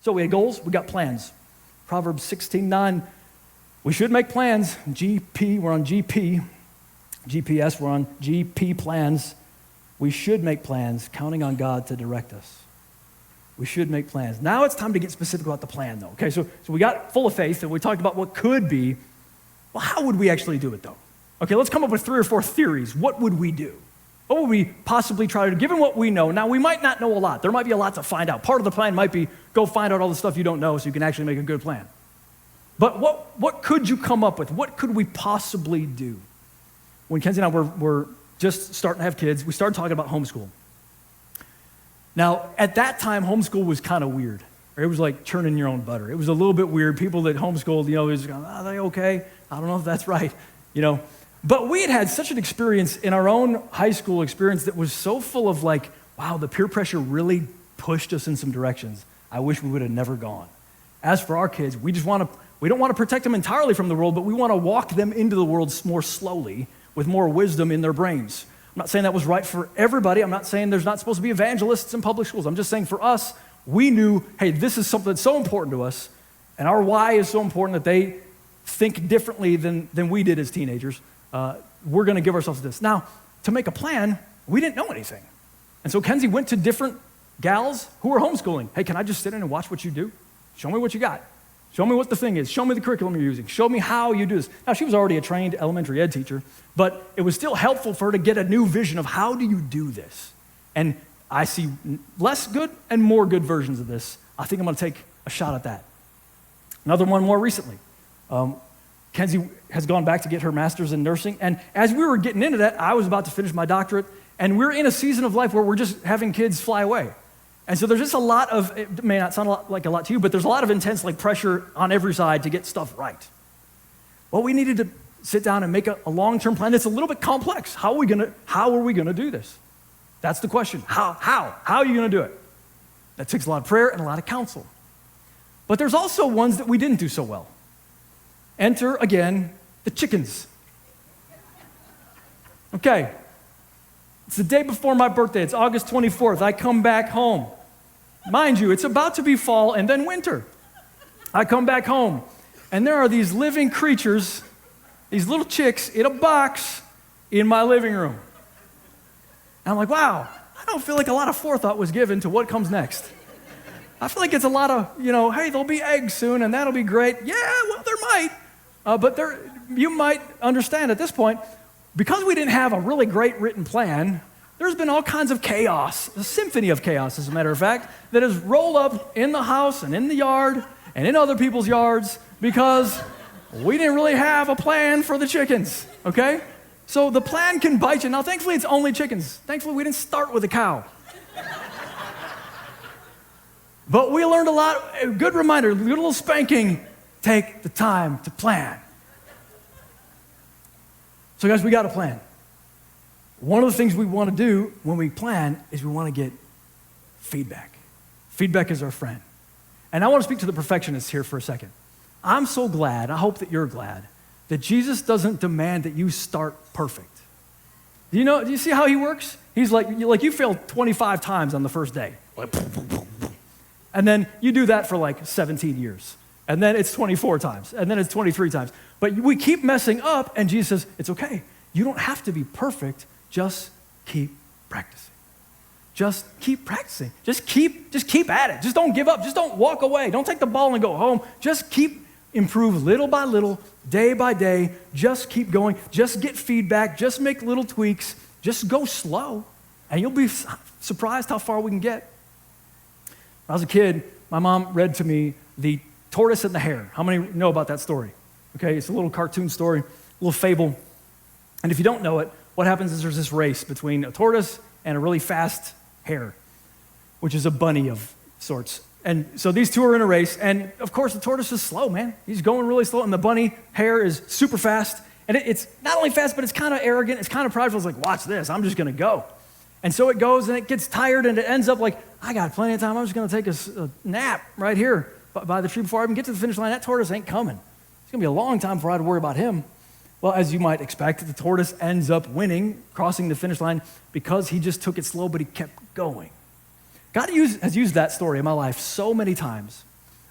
So we had goals, we got plans. Proverbs 16:9, we should make plans. GP, we're on GP. GPS, we're on GP plans. We should make plans, counting on God to direct us. We should make plans. Now it's time to get specific about the plan, though. Okay, so we got full of faith, and we talked about what could be. Well, how would we actually do it, though? Okay, let's come up with 3 or 4 theories. What would we do? What would we possibly try to do, given what we know? Now, we might not know a lot. There might be a lot to find out. Part of the plan might be go find out all the stuff you don't know so you can actually make a good plan. But what could you come up with? What could we possibly do? When Kenzie and I were just starting to have kids, we started talking about homeschool. Now, at that time, homeschool was kind of weird. It was like churning your own butter. It was a little bit weird. People that homeschooled, they was going, are they okay? I don't know if that's right, But we had such an experience in our own high school experience that was so full of like, wow, the peer pressure really pushed us in some directions I wish we would have never gone. As for our kids, we don't want to protect them entirely from the world, but we want to walk them into the world more slowly with more wisdom in their brains. I'm not saying that was right for everybody. I'm not saying there's not supposed to be evangelists in public schools. I'm just saying for us, we knew, hey, this is something that's so important to us, and our why is so important that they think differently than we did as teenagers. We're going to give ourselves this. Now, to make a plan, we didn't know anything. And so Kenzie went to different gals who were homeschooling. Hey, can I just sit in and watch what you do? Show me what you got. Show me what the thing is. Show me the curriculum you're using. Show me how you do this. Now, she was already a trained elementary ed teacher, but it was still helpful for her to get a new vision of how do you do this? And I see less good and more good versions of this. I think I'm going to take a shot at that. Another one more recently. Kenzie has gone back to get her master's in nursing, and as we were getting into that, I was about to finish my doctorate, and we're in a season of life where we're just having kids fly away. And so there's just a lot of, it may not sound like a lot to you, but there's a lot of intense pressure on every side to get stuff right. Well, we needed to sit down and make a long-term plan that's a little bit complex. How are we gonna do this? That's the question. How are you gonna do it? That takes a lot of prayer and a lot of counsel. But there's also ones that we didn't do so well. Enter, again, the chickens. Okay, it's the day before my birthday. It's August 24th. I come back home. Mind you, it's about to be fall and then winter. I come back home, and there are these living creatures, these little chicks in a box in my living room. And I'm like, wow, I don't feel like a lot of forethought was given to what comes next. I feel like it's a lot of, hey, there'll be eggs soon, and that'll be great. Yeah, well, there might. But you might understand at this point, because we didn't have a really great written plan, there's been all kinds of chaos, a symphony of chaos, as a matter of fact, that has rolled up in the house and in the yard and in other people's yards because we didn't really have a plan for the chickens, okay? So the plan can bite you. Now, thankfully, it's only chickens. Thankfully, we didn't start with a cow. But we learned a lot. A good reminder, a little spanking, take the time to plan. So guys, we got a plan. One of the things we want to do when we plan is we want to get feedback. Feedback is our friend. And I want to speak to the perfectionists here for a second. I'm so glad, I hope that you're glad, that Jesus doesn't demand that you start perfect. Do you see how he works? He's like you failed 25 times on the first day. And then you do that for 17 years. And then it's 24 times. And then it's 23 times. But we keep messing up, and Jesus says, it's okay. You don't have to be perfect. Just keep practicing. Just keep practicing. Just keep at it. Just don't give up. Just don't walk away. Don't take the ball and go home. Just improve little by little, day by day. Just keep going. Just get feedback. Just make little tweaks. Just go slow, and you'll be surprised how far we can get. When I was a kid, my mom read to me The Tortoise and the Hare. How many know about that story? Okay, it's a little cartoon story, a little fable. And if you don't know it, what happens is there's this race between a tortoise and a really fast hare, which is a bunny of sorts. And so these two are in a race, and of course the tortoise is slow, man. He's going really slow, and the bunny hare is super fast. And it's not only fast, but it's kind of arrogant, it's kind of prideful. It's like, watch this, I'm just gonna go. And so it goes, and it gets tired, and it ends up like, I got plenty of time, I'm just gonna take a nap right here by the tree before I even get to the finish line. That tortoise ain't coming. It's gonna be a long time before I have to worry about him. Well, as you might expect, the tortoise ends up winning, crossing the finish line, because he just took it slow, but he kept going. God has used that story in my life so many times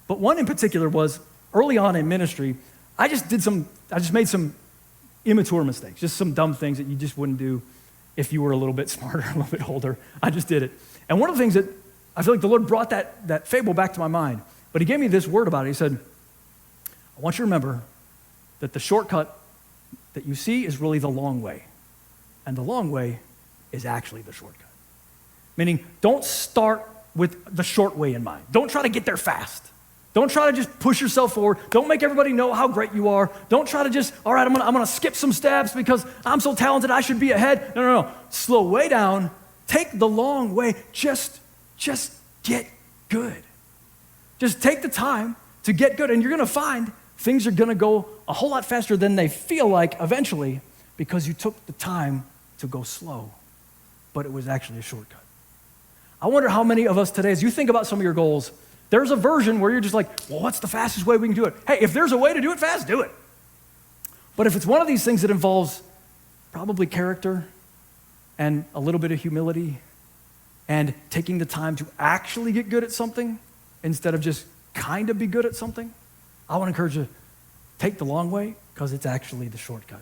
But one in particular was early on in ministry, I just made some immature mistakes, just some dumb things that you just wouldn't do if you were a little bit smarter, a little bit older. I just did it. And one of the things that I feel like the Lord brought that fable back to my mind, but he gave me this word about it. He said, I want you to remember that the shortcut that you see is really the long way. And the long way is actually the shortcut. Meaning, don't start with the short way in mind. Don't try to get there fast. Don't try to just push yourself forward. Don't make everybody know how great you are. Don't try to just, all right, I'm gonna skip some steps because I'm so talented, I should be ahead. No. Slow way down. Take the long way. Just get good. Just take the time to get good, and you're gonna find things are gonna go a whole lot faster than they feel like eventually because you took the time to go slow, but it was actually a shortcut. I wonder how many of us today, as you think about some of your goals, there's a version where you're just like, well, what's the fastest way we can do it? Hey, if there's a way to do it fast, do it. But if it's one of these things that involves probably character and a little bit of humility and taking the time to actually get good at something instead of just kind of be good at something, I want to encourage you, take the long way because it's actually the shortcut.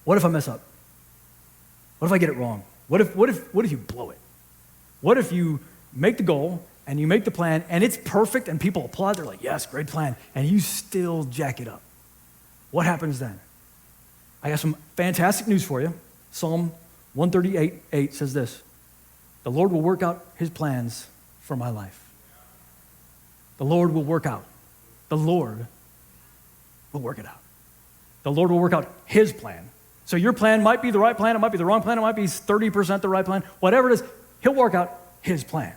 What if I mess up? What if I get it wrong? What if you blow it? What if you make the goal and you make the plan and it's perfect and people applaud, they're like, yes, great plan, and you still jack it up? What happens then? I got some fantastic news for you. Psalm 138:8 says this, the Lord will work out his plans for my life. The Lord will work out. The Lord will work it out. The Lord will work out his plan. So your plan might be the right plan, it might be the wrong plan, it might be 30% the right plan, whatever it is, he'll work out his plan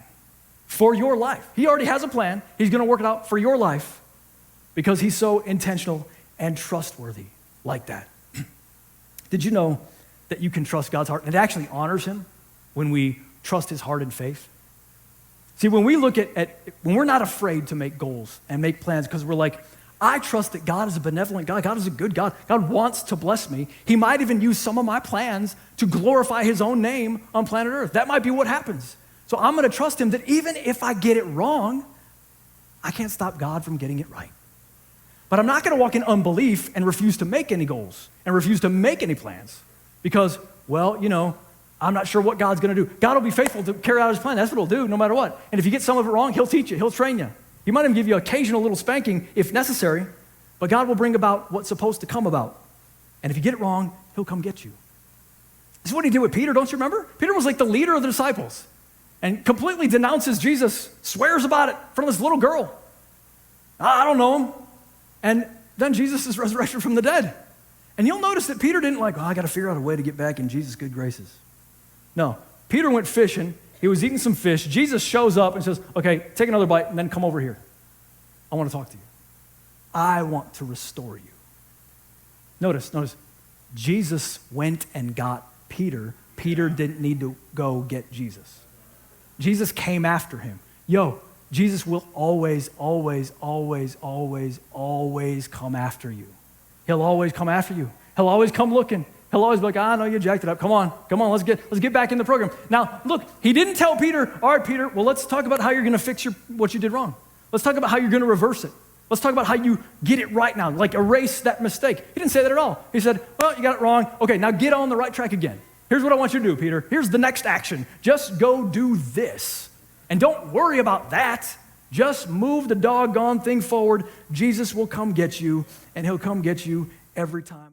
for your life. He already has a plan. He's going to work it out for your life because he's so intentional and trustworthy like that. Did you know that you can trust God's heart? It actually honors him when we trust his heart in faith. See, when we look when we're not afraid to make goals and make plans because we're like, I trust that God is a benevolent God. God is a good God. God wants to bless me. He might even use some of my plans to glorify his own name on planet Earth. That might be what happens. So I'm going to trust him that even if I get it wrong, I can't stop God from getting it right. But I'm not going to walk in unbelief and refuse to make any goals and refuse to make any plans because, well, I'm not sure what God's going to do. God will be faithful to carry out his plan. That's what he'll do no matter what. And if you get some of it wrong, he'll teach you. He'll train you. He might even give you occasional little spanking if necessary, but God will bring about what's supposed to come about. And if you get it wrong, he'll come get you. This is what he did with Peter, don't you remember? Peter was like the leader of the disciples and completely denounces Jesus, swears about it in front of this little girl. I don't know him. And then Jesus is resurrected from the dead. And you'll notice that Peter didn't I got to figure out a way to get back in Jesus' good graces. No, Peter went fishing. He was eating some fish. Jesus shows up and says, okay, take another bite and then come over here. I want to talk to you. I want to restore you. Notice, Jesus went and got Peter. Peter didn't need to go get Jesus. Jesus came after him. Jesus will always, always, always, always, always come after you. He'll always come after you. He'll always come looking. He'll always be like, I know you jacked it up. Come on, let's get back in the program. Now, look, he didn't tell Peter, all right, Peter, well, let's talk about how you're going to fix what you did wrong. Let's talk about how you're going to reverse it. Let's talk about how you get it right now, erase that mistake. He didn't say that at all. He said, well, you got it wrong. Okay, now get on the right track again. Here's what I want you to do, Peter. Here's the next action. Just go do this. And don't worry about that. Just move the doggone thing forward. Jesus will come get you, and he'll come get you every time.